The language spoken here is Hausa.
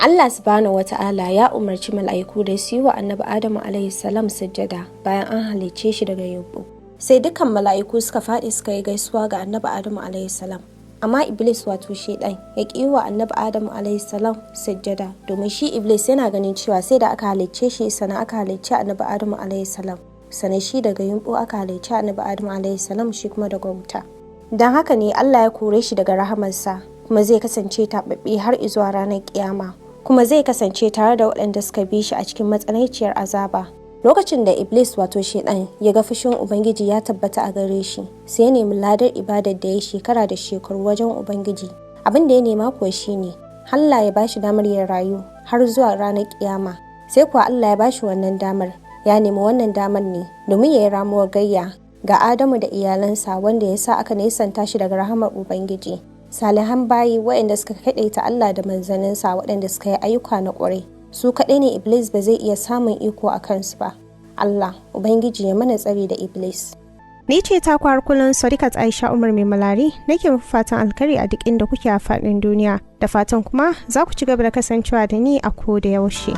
Allah subhanahu wata'ala ya umarci mala'iku da su yi wa annabi Adamu alaihi salam sujjada bayan an halicce shi daga yumɓu. Sai dukkan mala'iku suka faɗi suka yi gaisuwa ga annabi Adamu alaihi salam. Amma Iblis wato Shaidan ya ƙi wa annabi Adamu alaihi salam sujjada, domin shi Iblis yana ganin cewa sai da aka halicce shi sannan aka halicce annabi Adamu alaihi salam. Sannan shi daga yumɓu aka halicce annabi Adamu alaihi salam, shi kuma daga wuta. Don haka ne Allah ya kore shi daga rahamarsa, kuma zai kasance taɓaɓɓe har izuwa ranar ƙiyama. Kuma zai kasance tare da waɗanda suka bi shi a cikin matsananciyar azaba. Lokacin da Iblis wato Shaidan ya ga fushin Ubangiji ya tabbata a gare shi, sai ya nemi ladar ibadar da ya shekara da shekaru wajen Ubangiji. Abin da ya nema kuwa shine Allah ya bashi damar ya rayu har zuwa ranar kiyama. Sai kuwa Allah ya bashi wannan damar. Ya nemi wannan damar ne domin ya yi ramuwar gayya ga Adamu da iyalansa, wanda ya sa aka nesanta shi daga rahamar Ubangiji. Salihan bayi waɗanda suka kaɗaita Allah da manzanninsa, waɗanda suka yi ayyuka na ƙwarai, su kaɗai ne Iblis ba zai iya samun iko a kansu ba. Allah Ubangiji ya mana tsari da Iblis. Ni ce ta kwar kullun Sadiqat Aisha Umar Meamalari, nake muku fatan alkhairi a duk inda kuke a faɗin duniya, da fatan kuma za ku ci gaba da kasancewa da ni a koda yaushe.